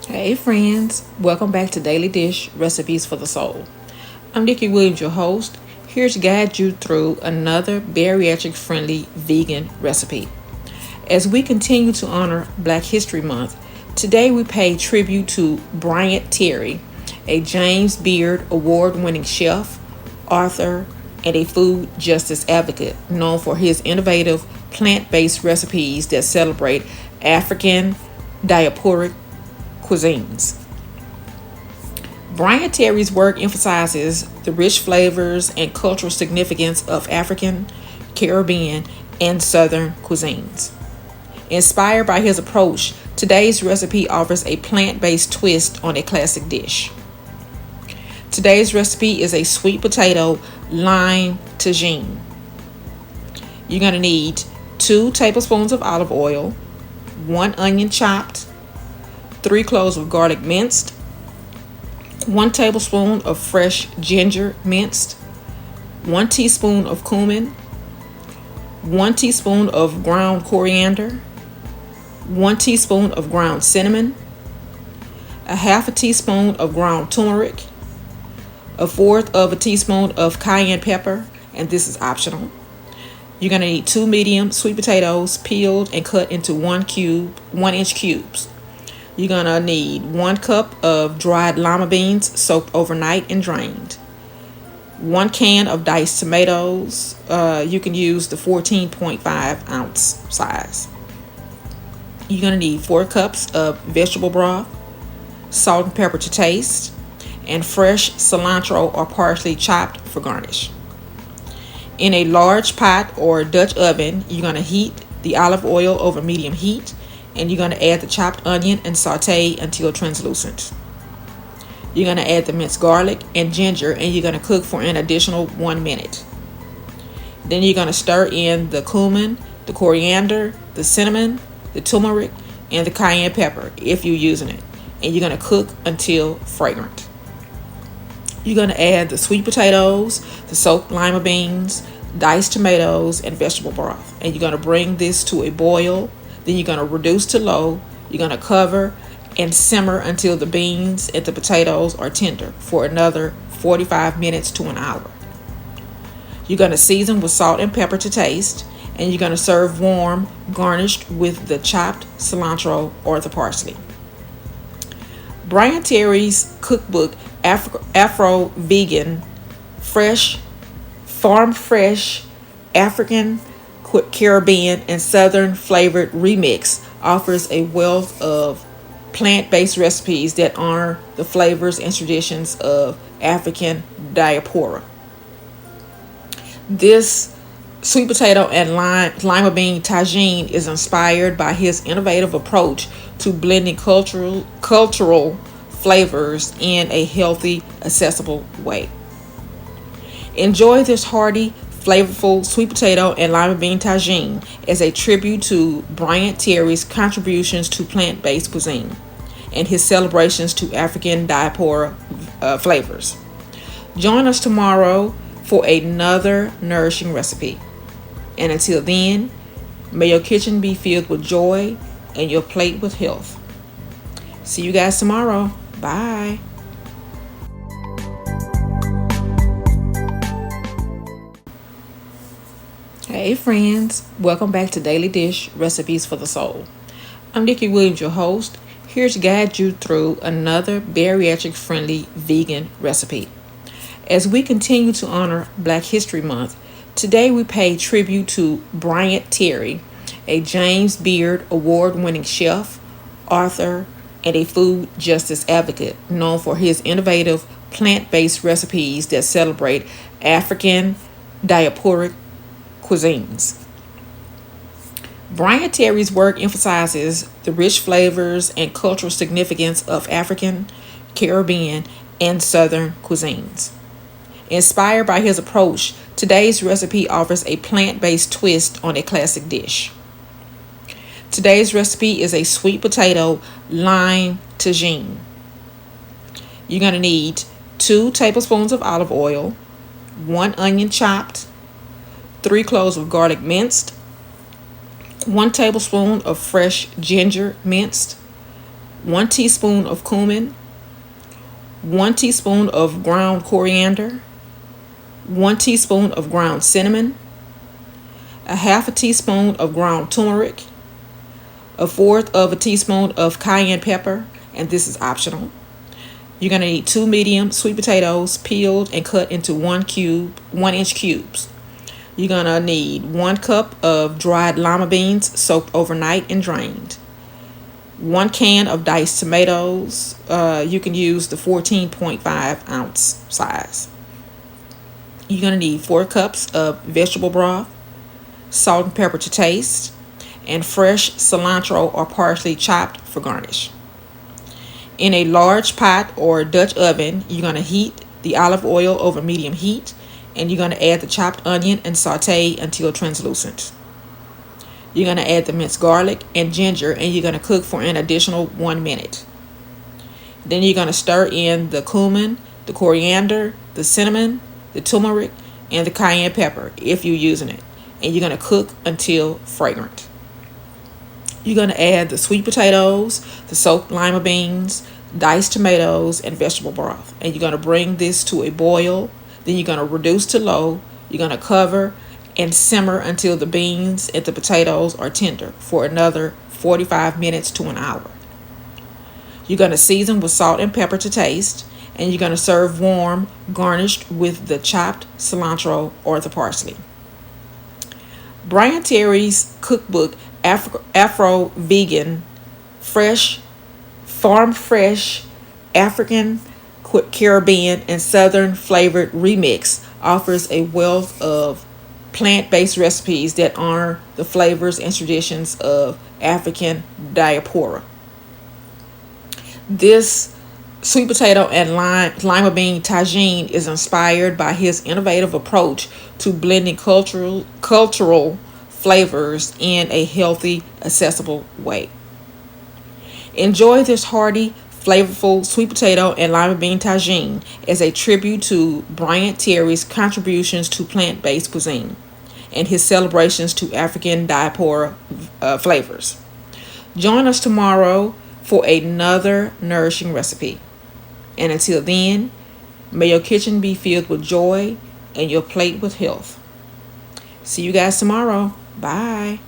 Hey friends, welcome back to Daily Dish Recipes for the Soul. I'm Nikki Williams, your host, here to guide you through another bariatric-friendly vegan recipe. As we continue to honor Black History Month, today we pay tribute to Bryant Terry, a James Beard award-winning chef, author, and a food justice advocate known for his innovative plant-based recipes that celebrate African diasporic cuisines. Bryant Terry's work emphasizes the rich flavors and cultural significance of African, Caribbean, and Southern cuisines. Inspired by his approach, today's recipe offers a plant-based twist on a classic dish. Today's recipe is a sweet potato lime tagine. You're going to need 2 tablespoons of olive oil, 1 onion chopped, 3 cloves of garlic minced, 1 tablespoon of fresh ginger minced, 1 teaspoon of cumin, 1 teaspoon of ground coriander, 1 teaspoon of ground cinnamon, a half a teaspoon of ground turmeric, a fourth of a teaspoon of cayenne pepper, and this is optional. You're going to need 2 medium sweet potatoes peeled and cut into 1-inch cubes. You're going to need 1 cup of dried lima beans soaked overnight and drained. 1 can of diced tomatoes. You can use the 14.5 ounce size. You're going to need 4 cups of vegetable broth, salt and pepper to taste, and fresh cilantro or parsley chopped for garnish. In a large pot or Dutch oven, you're going to heat the olive oil over medium heat, and you're going to add the chopped onion and saute until translucent. You're going to add the minced garlic and ginger, and you're going to cook for an additional 1 minute. Then you're going to stir in the cumin, the coriander, the cinnamon, the turmeric, and the cayenne pepper if you're using it. And you're going to cook until fragrant. You're going to add the sweet potatoes, the soaked lima beans, diced tomatoes, and vegetable broth. And you're going to bring this to a boil. Then you're going to reduce to low. You're going to cover and simmer until the beans and the potatoes are tender for another 45 minutes to an hour. You're going to season with salt and pepper to taste. And you're going to serve warm, garnished with the chopped cilantro or the parsley. Bryant Terry's cookbook, Afro Vegan, farm fresh, African, Caribbean, and Southern flavored remix offers a wealth of plant-based recipes that honor the flavors and traditions of African diaspora. This sweet potato and lima bean tagine is inspired by his innovative approach to blending cultural flavors in a healthy, accessible way. Enjoy this hearty, flavorful sweet potato and lima bean tagine as a tribute to Bryant Terry's contributions to plant-based cuisine and his celebrations to African diaspora flavors. Join us tomorrow for another nourishing recipe. And until then, may your kitchen be filled with joy and your plate with health. See you guys tomorrow. Bye. Hey friends, welcome back to Daily Dish Recipes for the Soul. I'm Nikki Williams, your host, here to guide you through another bariatric-friendly vegan recipe. As we continue to honor Black History Month, today we pay tribute to Bryant Terry, a James Beard award-winning chef, author, and a food justice advocate known for his innovative plant-based recipes that celebrate African diasporic cuisines. Bryant Terry's work emphasizes the rich flavors and cultural significance of African, Caribbean, and Southern cuisines. Inspired by his approach, today's recipe offers a plant-based twist on a classic dish. Today's recipe is a sweet potato lime tagine. You're going to need 2 tablespoons of olive oil, 1 onion chopped, 3 cloves of garlic minced, 1 tablespoon of fresh ginger minced, 1 teaspoon of cumin, 1 teaspoon of ground coriander, 1 teaspoon of ground cinnamon, a half a teaspoon of ground turmeric, a fourth of a teaspoon of cayenne pepper, and this is optional. You're going to need 2 medium sweet potatoes peeled and cut into 1-inch cubes. You're going to need 1 cup of dried lima beans soaked overnight and drained. 1 can of diced tomatoes. You can use the 14.5 ounce size. You're going to need 4 cups of vegetable broth, salt and pepper to taste, and fresh cilantro or parsley chopped for garnish. In a large pot or Dutch oven, you're going to heat the olive oil over medium heat, and you're going to add the chopped onion and saute until translucent. You're going to add the minced garlic and ginger, and you're going to cook for an additional 1 minute. Then you're going to stir in the cumin, the coriander, the cinnamon, the turmeric, and the cayenne pepper if you're using it, and you're going to cook until fragrant. You're going to add the sweet potatoes, the soaked lima beans, diced tomatoes, and vegetable broth. And you're going to bring this to a boil. Then you're going to reduce to low. You're going to cover and simmer until the beans and the potatoes are tender for another 45 minutes to an hour. You're going to season with salt and pepper to taste. And you're going to serve warm, garnished with the chopped cilantro or the parsley. Bryant Terry's cookbook, Afro Vegan, farm fresh, African, Caribbean, and Southern flavored remix offers a wealth of plant-based recipes that honor the flavors and traditions of African diaspora. This sweet potato and lima bean tagine is inspired by his innovative approach to blending cultural flavors in a healthy, accessible way. Enjoy this hearty, flavorful sweet potato and lima bean tagine as a tribute to Bryant Terry's contributions to plant-based cuisine and his celebrations to African diaspora flavors. Join us tomorrow for another nourishing recipe. And until then, may your kitchen be filled with joy and your plate with health. See you guys tomorrow. Bye.